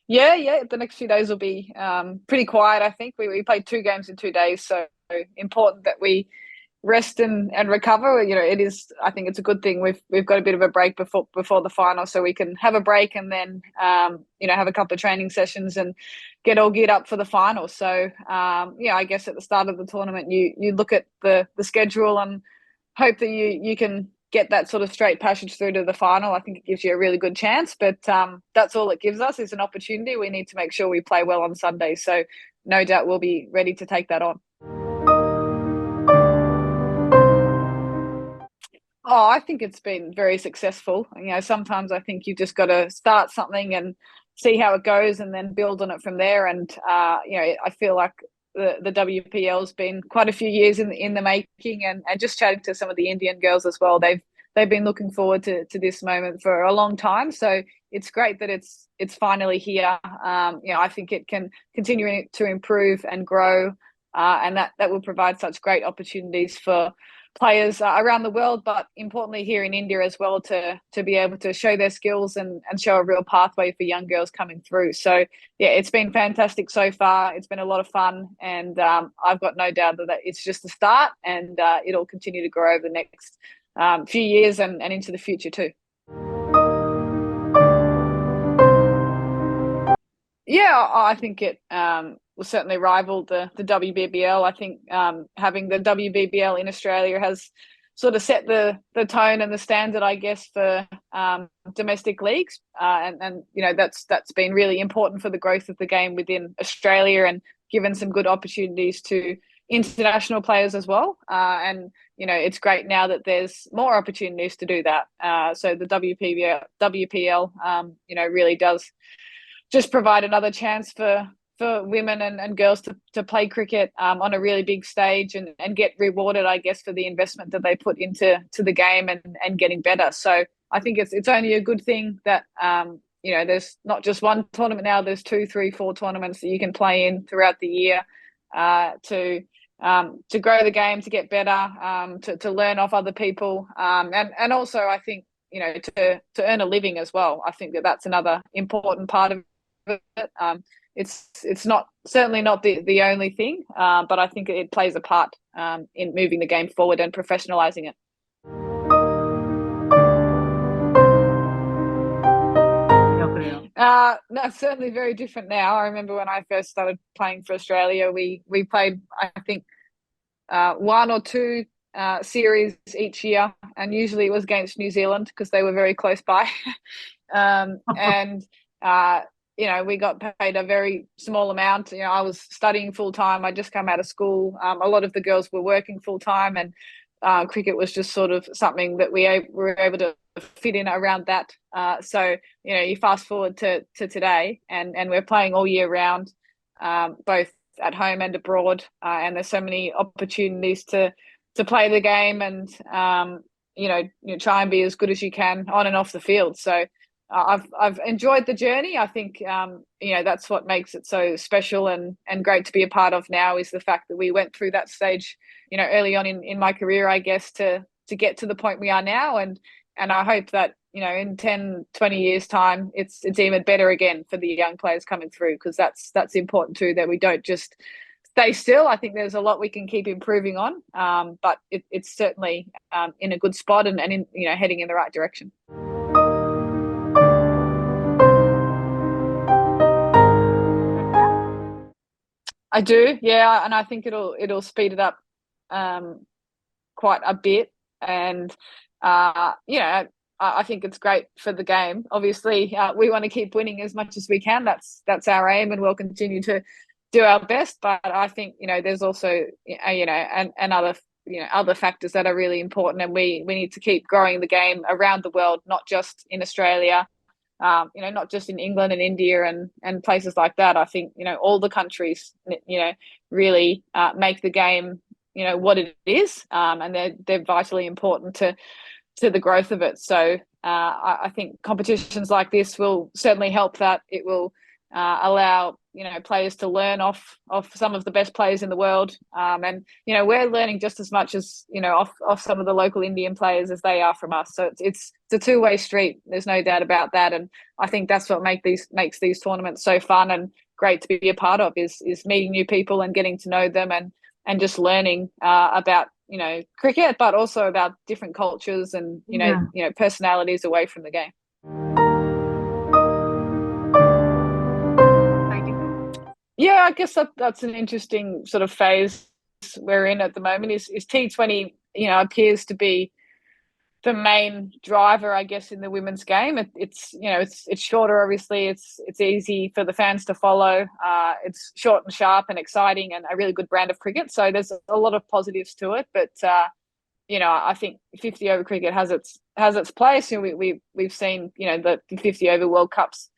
Yeah. The next few days will be pretty quiet. I think we played 2 games in 2 days, so important that we rest and recover. It is. I think it's a good thing. We've got a bit of a break before the final, so we can have a break and then have a couple of training sessions and get all geared up for the final. So I guess at the start of the tournament, you look at the schedule and hope that you can get that sort of straight passage through to the final. I think it gives you a really good chance, but that's all it gives us is an opportunity. We need to make sure we play well on Sunday. So no doubt we'll be ready to take that on. Oh, I think it's been very successful. Sometimes I think you've just got to start something and see how it goes and then build on it from there. And, I feel like the WPL has been quite a few years in the making, and just chatting to some of the Indian girls as well. They've been looking forward to this moment for a long time. So it's great that it's finally here. I think it can continue to improve and grow, and that will provide such great opportunities for players around the world, but importantly here in India as well, to be able to show their skills and show a real pathway for young girls coming through. So yeah, it's been fantastic so far. It's been a lot of fun, and I've got no doubt that it's just the start, and it'll continue to grow over the next few years and into the future too. Yeah, I think it will certainly rival the WBBL. I think having the WBBL in Australia has sort of set the tone and the standard, I guess, for domestic leagues, and that's been really important for the growth of the game within Australia, and given some good opportunities to international players as well. And it's great now that there's more opportunities to do that. So the WPL really does just provide another chance for women and girls to play cricket on a really big stage, and get rewarded, I guess, for the investment that they put into the game and getting better. So I think it's only a good thing that there's not just one tournament now. There's 2, 3, 4 tournaments that you can play in throughout the year to grow the game, to get better, to learn off other people, and also I think to earn a living as well. I think that's another important part of it. It's not certainly not the only thing, but I think it plays a part in moving the game forward and professionalizing it. No, certainly very different now. I remember when I first started playing for Australia, we played, I think, 1 or 2 series each year, and usually it was against New Zealand because they were very close by. And we got paid a very small amount. I was studying full time. I just come out of school. A lot of the girls were working full time, and cricket was just sort of something that we were able to fit in around that. So you fast forward to today, and we're playing all year round, both at home and abroad. And there's so many opportunities to play the game, and try and be as good as you can on and off the field. So I've enjoyed the journey. I think that's what makes it so special and great to be a part of now, is the fact that we went through that stage early on in my career, I guess, to get to the point we are now, and I hope that in 10, 20 years time it's even better again for the young players coming through, because that's important too, that we don't just stay still. I think there's a lot we can keep improving on, but it's certainly in a good spot, and in heading in the right direction. I do, yeah, and I think it'll speed it up quite a bit, and I think it's great for the game. Obviously, we want to keep winning as much as we can. That's our aim, and we'll continue to do our best. But I think there's also and other factors that are really important, and we need to keep growing the game around the world, not just in Australia. Not just in England and India and places like that. I think all the countries really make the game what it is, and they're vitally important to the growth of it. So I think competitions like this will certainly help that. It will allow players to learn off some of the best players in the world, and we're learning just as much as off some of the local Indian players as they are from us. So it's a two-way street. There's no doubt about that, and I think that's what makes these tournaments so fun and great to be a part of, is meeting new people and getting to know them, and just learning about cricket, but also about different cultures and personalities away from the game. Yeah, I guess that's an interesting sort of phase we're in at the moment. Is T20 appears to be the main driver, I guess, in the women's game. It's shorter, obviously. It's easy for the fans to follow. It's short and sharp and exciting, and a really good brand of cricket. So there's a lot of positives to it. But I think 50 over cricket has its place. We've seen the 50 over World Cups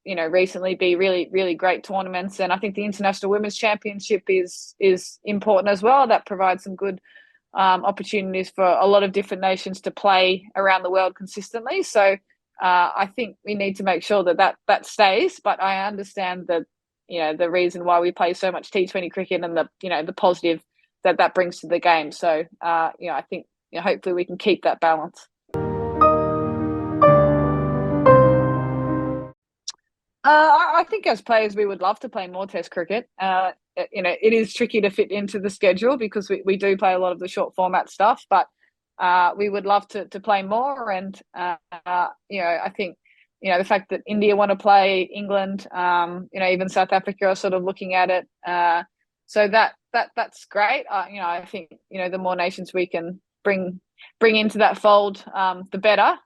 recently be really, really great tournaments. And I think the International Women's Championship is important as well. That provides some good opportunities for a lot of different nations to play around the world consistently. So I think we need to make sure that stays. But I understand that the reason why we play so much T20 cricket and the positive that brings to the game. So I think hopefully we can keep that balance. I think as players we would love to play more Test cricket. It is tricky to fit into the schedule because we do play a lot of the short format stuff, but we would love to play more. And I think the fact that India want to play, England, even South Africa are sort of looking at it. So that's great. I think the more nations we can bring into that fold, the better.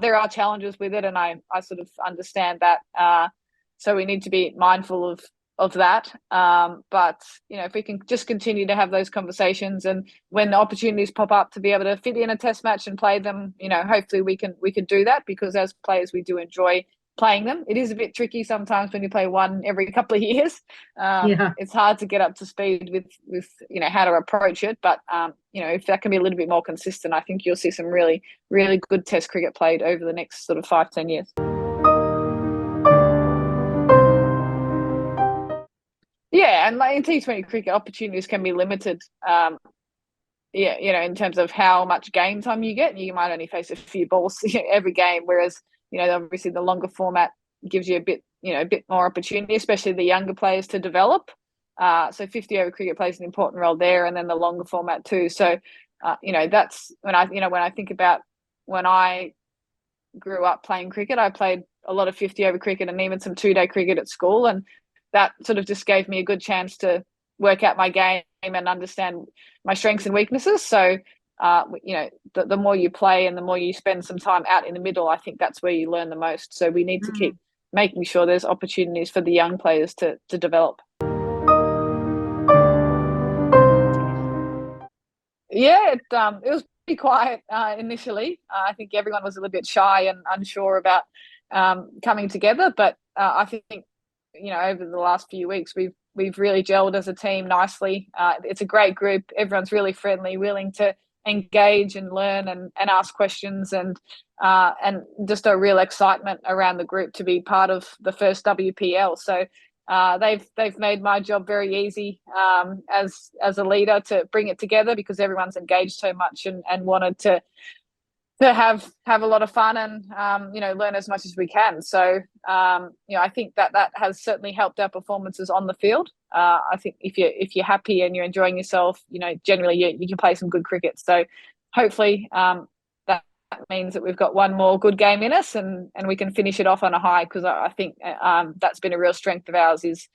There are challenges with it, and I sort of understand that. So we need to be mindful of that. But if we can just continue to have those conversations, and when the opportunities pop up to be able to fit in a Test match and play them, hopefully we can do that, because as players we do enjoy playing them. It is a bit tricky sometimes when you play one every couple of years. It's hard to get up to speed with how to approach it. But if that can be a little bit more consistent, I think you'll see some really, really good Test cricket played over the next sort of 5-10 years. Yeah, and like in T20 cricket, opportunities can be limited. In terms of how much game time you get. You might only face a few balls every game, whereas obviously the longer format gives you a bit more opportunity, especially the younger players, to develop. So 50 over cricket plays an important role there, and then the longer format too. So that's when I think about when I grew up playing cricket, I played a lot of 50 over cricket and even some 2-day cricket at school, and that sort of just gave me a good chance to work out my game and understand my strengths and weaknesses. So, the more you play and the more you spend some time out in the middle, I think that's where you learn the most. So we need to keep making sure there's opportunities for the young players to develop. Yeah, it was pretty quiet initially. I think everyone was a little bit shy and unsure about coming together, but I think over the last few weeks we've really gelled as a team nicely. It's a great group. Everyone's really friendly, willing to engage and learn and ask questions, and just a real excitement around the group to be part of the first WPL. So they've made my job very easy as a leader to bring it together, because everyone's engaged so much and wanted to have a lot of fun and learn as much as we can. So I think that has certainly helped our performances on the field. I think if you're happy and you're enjoying yourself, generally you can play some good cricket. So hopefully that means that we've got one more good game in us, and we can finish it off on a high, because I think that's been a real strength of ours is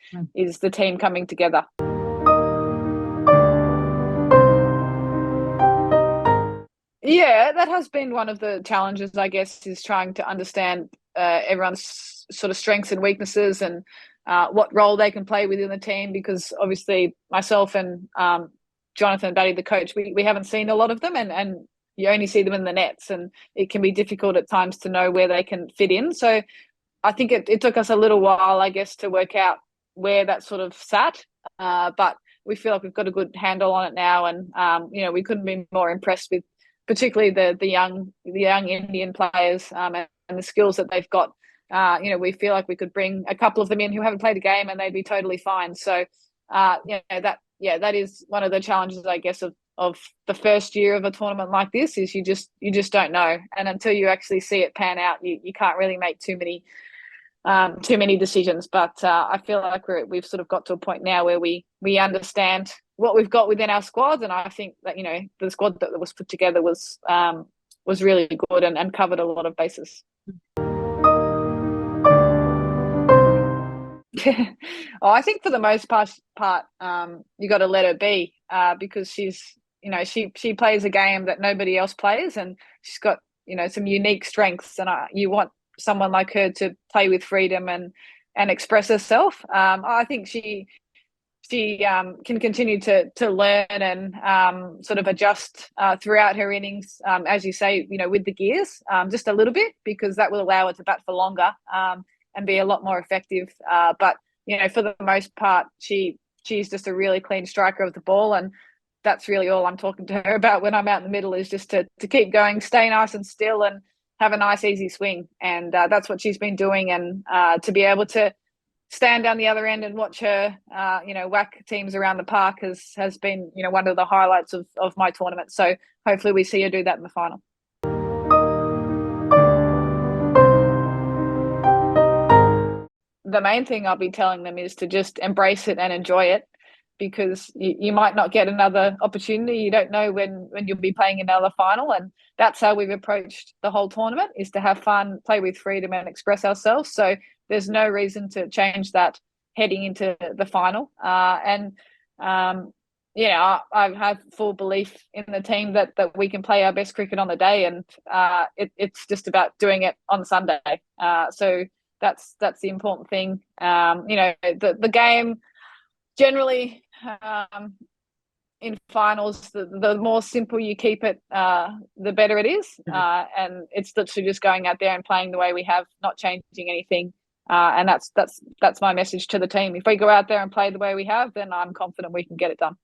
the team coming together. Yeah, that has been one of the challenges, I guess, is trying to understand everyone's sort of strengths and weaknesses, and what role they can play within the team, because obviously myself and Jonathan Batty, the coach, we haven't seen a lot of them, and you only see them in the nets, and it can be difficult at times to know where they can fit in. So I think it took us a little while, I guess, to work out where that sort of sat, but we feel like we've got a good handle on it now, and we couldn't be more impressed with particularly the young Indian players and the skills that they've got we feel like we could bring a couple of them in who haven't played a game and they'd be totally fine. So, that is one of the challenges, I guess, of the first year of a tournament like this is you just don't know. And until you actually see it pan out, you can't really make too many decisions. But I feel like we've sort of got to a point now where we understand what we've got within our squads, and I think that the squad that was put together was really good and covered a lot of bases. I think for the most part, you got to let her be because she plays a game that nobody else plays, and she's got some unique strengths, and you want someone like her to play with freedom and express herself. I think she can continue to learn and sort of adjust throughout her innings, as you say, with the gears, just a little bit, because that will allow her to bat for longer and be a lot more effective. But for the most part, she's just a really clean striker of the ball, and that's really all I'm talking to her about when I'm out in the middle, is just to keep going, stay nice and still, and have a nice easy swing. And that's what she's been doing. And to be able to stand down the other end and watch her whack teams around the park has been one of the highlights of my tournament. So hopefully we see her do that in the final. The main thing I'll be telling them is to just embrace it and enjoy it, because you might not get another opportunity. You don't know when you'll be playing another final, and that's how we've approached the whole tournament, is to have fun, play with freedom, and express ourselves. So there's no reason to change that heading into the final. I have full belief in the team that we can play our best cricket on the day, and it's just about doing it on Sunday. So that's the important thing. The game generally, in finals, the more simple you keep it, the better it is. And it's literally just going out there and playing the way we have, not changing anything. And that's my message to the team. If we go out there and play the way we have, then I'm confident we can get it done.